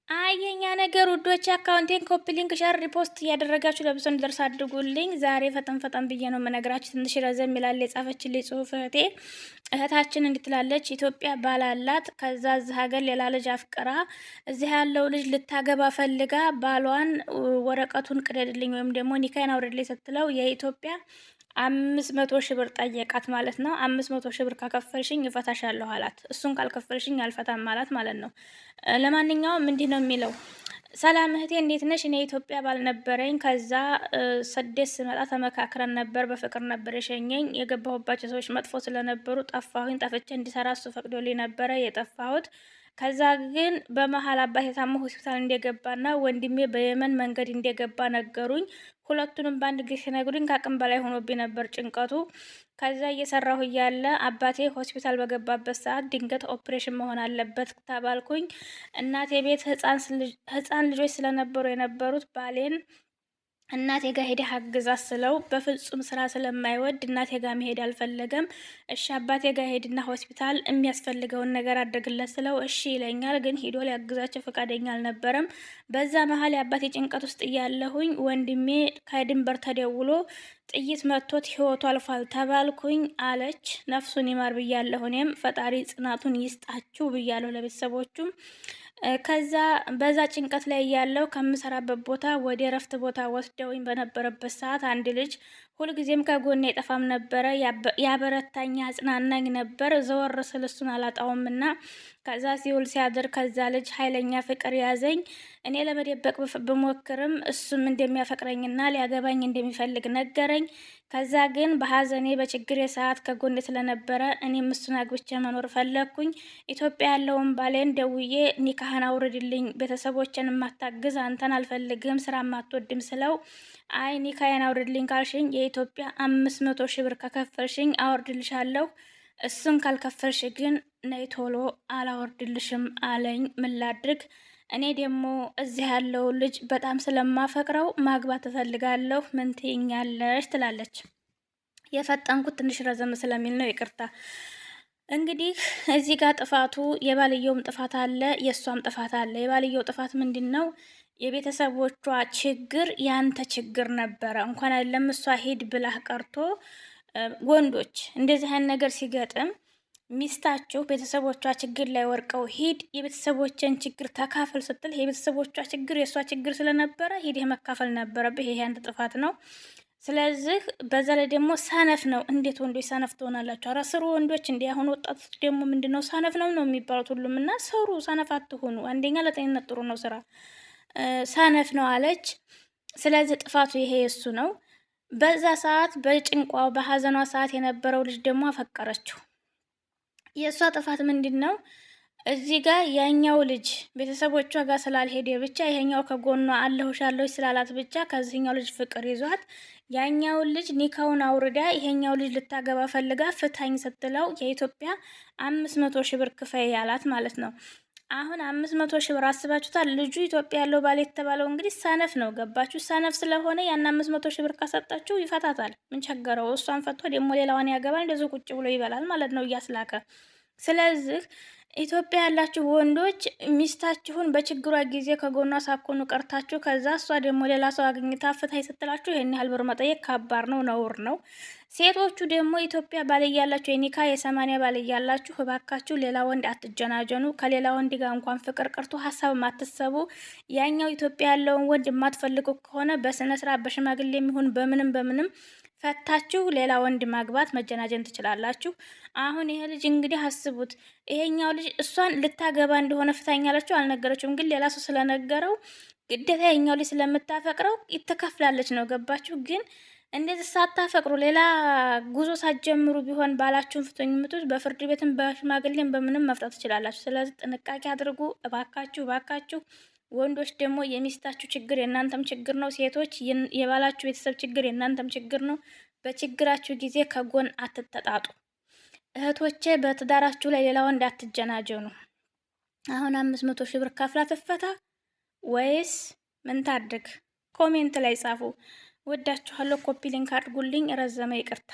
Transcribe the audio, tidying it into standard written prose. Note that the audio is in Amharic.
አየኛ ነገር ውዶች አካውንቴን ኮፒ ሊንክ ሸር ሪፖስት እያደረጋችሁ ለብሶ እንዲደርስ አድርጉልኝ። ዛሬ ፈጠን ፈጠን ብዬ ነው የምነግራችሁ። ትንሽ ረዘም ይላል የጻፈችልኝ ጽሁፍ እህታችን እንድትላለች ኢትዮጵያ ባላላት ከዛ እዚህ ሀገር ሌላ ልጅ አፍቅራ እዚህ ያለው ልጅ ልታገባ ፈልጋ ባሏን ወረቀቱን ቅደድልኝ ወይም ደግሞ ኒካይን አውርድልኝ ስትለው የኢትዮጵያ 500,000 ብር ጠየቃት ማለት ነው። 500,000 ብር ካከፈልሽኝ እፈታሻለሁ አላት። እሱን ካልከፈልሽኝ አልፈታም አላት ማለት ነው። ለማንኛውም እንዲህ ነው የሚለው። ሰላም እህቴ እንዴት ነሽ? እኔ ኢትዮጵያ ባልነበረኝ ከዛ ስደት ስመጣ ተመካክረን ነበር። በፍቅር ነበር የሸኘኝ። የገባሁባቸው ሰዎች መጥፎ ስለነበሩ ጠፋሁኝ። ጠፍቼ እንዲሰራ እሱ ፈቅዶልኝ ነበረ የጠፋሁት። ከዛ ግን በመሀል አባቴ ታሞ ሆስፒታል እንደገባና ወንድሜ በየመን መንገድ እንደገባ ነገሩኝ። ሁለቱንም በአንድ ጊዜ ሲነግሩኝ ከአቅም በላይ ሆኖብኝ ነበር ጭንቀቱ። ከዛ እየሰራሁ እያለ አባቴ ሆስፒታል በገባበት ሰዓት ድንገት ኦፕሬሽን መሆን አለበት ተባልኩኝ። እናቴ ቤት ህፃን ልጆች ስለነበሩ የነበሩት ባሌን እናቴ ጋር ሄደ አግዛት ስለው በፍጹም ስራ ስለማይወድ እናቴ ጋር መሄድ አልፈለገም። እሺ አባቴ ጋር ሄድና ሆስፒታል የሚያስፈልገውን ነገር አድርግለት ስለው እሺ ይለኛል፣ ግን ሂዶ ሊያግዛቸው ፈቃደኛ አልነበረም። በዛ መሀል የአባቴ ጭንቀት ውስጥ እያለሁኝ ወንድሜ ከድንበር ተደውሎ ጥይት መቶት ህይወቱ አልፏል ተባልኩኝ አለች። ነፍሱን ይማር ብያለሁ። እኔም ፈጣሪ ጽናቱን ይስጣችሁ ብያለሁ ለቤተሰቦቹም። ከዛ በዛ ጭንቀት ላይ ያለው ከምሰራበት ቦታ ወደ እረፍት ቦታ ወስደውኝ በነበረበት ሰዓት አንድ ልጅ ሁልጊዜም ከጎኔ አይጠፋም ነበረ። ያበረታኝ አጽናናኝ ነበር። ዘወር ስል እሱን አላጣውምና ከዛ ሲውል ሲያድር ከዛ ልጅ ኃይለኛ ፍቅር ያዘኝ። እኔ ለመደበቅ ብሞክርም እሱም እንደሚያፈቅረኝና ሊያገባኝ እንደሚፈልግ ነገረኝ። ከዛ ግን በሀዘኔ በችግሬ ሰዓት ከጎኔ ስለነበረ እኔም እሱን አግብቼ መኖር ፈለግኩኝ። ኢትዮጵያ ያለውን ባሌን ደውዬ ኒካህን አውርድልኝ፣ ቤተሰቦችን ማታግዝ አንተን አልፈልግም፣ ስራ ማትወድም ስለው አይ ኒካህን አውርድልኝ ካልሽኝ የኢትዮጵያ 500,000 ብር ከከፈልሽኝ አወርድልሻለሁ፣ እሱን ካልከፈልሽ ግን ነይ ቶሎ አላወርድልሽም አለኝ። ምን ላድርግ? እኔ ደግሞ እዚህ ያለው ልጅ በጣም ስለማፈቅረው ማግባት እፈልጋለሁ፣ ምን ትይኛለሽ? ትላለች። የፈጠንኩት ትንሽ ረዘም ስለሚል ነው፣ ይቅርታ። እንግዲህ እዚህ ጋር ጥፋቱ የባልየውም ጥፋት አለ፣ የእሷም ጥፋት አለ። የባልየው ጥፋት ምንድን ነው? የቤተሰቦቿ ችግር ያንተ ችግር ነበረ። እንኳን አይደለም እሷ ሂድ ብላህ ቀርቶ ወንዶች እንደዚህ አይነት ነገር ሲገጥም ሚስታችሁ ቤተሰቦቿ ችግር ላይ ወርቀው ሂድ የቤተሰቦችን ችግር ተካፈል ስትል የቤተሰቦቿ ችግር የእሷ ችግር ስለነበረ ሂድህ መካፈል ነበረብህ። ይሄ አንተ ጥፋት ነው። ስለዚህ በዛ ላይ ደግሞ ሰነፍ ነው። እንዴት ወንዶች ሰነፍ ትሆናላችሁ? ኧረ ስሩ ወንዶች። እንዲህ አሁን ወጣቶች ደግሞ ምንድነው ሰነፍ ነው የሚባሉት ሁሉም። እና ስሩ፣ ሰነፍ አትሆኑ። አንደኛ ለጤንነት ጥሩ ነው ስራ። ሰነፍ ነው አለች። ስለዚህ ጥፋቱ ይሄ የሱ ነው። በዛ ሰዓት በጭንቋ በሀዘኗ ሰዓት የነበረው ልጅ ደግሞ አፈቀረችው። የእሷ ጥፋት ምንድን ነው? እዚህ ጋር ያኛው ልጅ ቤተሰቦቿ ጋር ስላልሄደ ብቻ ይሄኛው ከጎኗ አለሁሻለሁ ስላላት ብቻ ከዚህኛው ልጅ ፍቅር ይዟት ያኛውን ልጅ ኒካውን አውርዳ ይሄኛው ልጅ ልታገባ ፈልጋ ፍታኝ ስትለው የኢትዮጵያ 500,000 ብር ክፈይ ያላት ማለት ነው። አሁን 500,000 ብር አስባችሁታል? ልጁ ኢትዮጵያ ያለው ባል የተባለው እንግዲህ ሰነፍ ነው። ገባችሁ? ሰነፍ ስለሆነ ያን 500,000 ብር ካሰጣችሁ ይፈታታል። ምን ቸገረው? እሷን ፈቶ ደግሞ ሌላዋን ያገባል። እንደዚህ ቁጭ ብሎ ይበላል ማለት ነው እያስላከ። ስለዚህ ኢትዮጵያ ያላችሁ ወንዶች ሚስታችሁን በችግሯ ጊዜ ከጎኗ ሳኮኑ ቀርታችሁ ከዛ እሷ ደግሞ ሌላ ሰው አግኝታ ፍታይ ስትላችሁ ይሄን ያህል ብር መጠየቅ ከባድ ነው፣ ነውር ነው። ሴቶቹ ደግሞ ኢትዮጵያ ባል እያላችሁ የኒካ የ80 ባል እያላችሁ እባካችሁ ሌላ ወንድ አትጀናጀኑ። ከሌላ ወንድ ጋር እንኳን ፍቅር ቀርቶ ሀሳብ ማትሰቡ። ያኛው ኢትዮጵያ ያለውን ወንድ የማትፈልጉ ከሆነ በስነ ስርዓት በሽማግሌ የሚሆን በምንም ፈታችሁ ሌላ ወንድ ማግባት መጀናጀን ትችላላችሁ። አሁን ይሄ ልጅ እንግዲህ አስቡት፣ ይሄኛው ልጅ እሷን ልታገባ እንደሆነ ፍታኝ አለችው፣ አልነገረችውም። ግን ሌላ ሰው ስለነገረው ግዴታ ይሄኛው ልጅ ስለምታፈቅረው ይተከፍላለች ነው። ገባችሁ? ግን እንደዚህ ሳታፈቅሩ ሌላ ጉዞ ሳትጀምሩ ቢሆን ባላችሁን ፍቱኝ የምትሉት በፍርድ ቤትም በሽማግሌም በምንም መፍታት ትችላላችሁ። ስለዚህ ጥንቃቄ አድርጉ እባካችሁ። ወንዶች ደግሞ የሚስታችሁ ችግር የእናንተም ችግር ነው። ሴቶች የባላችሁ ቤተሰብ ችግር የእናንተም ችግር ነው። በችግራችሁ ጊዜ ከጎን አትተጣጡ። እህቶቼ በትዳራችሁ ላይ ሌላ ወንድ አትጀናጀኑ። አሁን 500,000 ብር ከፍላ ትፈታ ወይስ ምን ታድርግ? ኮሜንት ላይ ጻፉ። ወዳችኋለሁ። ኮፒ ሊንክ አድርጉልኝ። ረዘመ፣ ይቅርታ።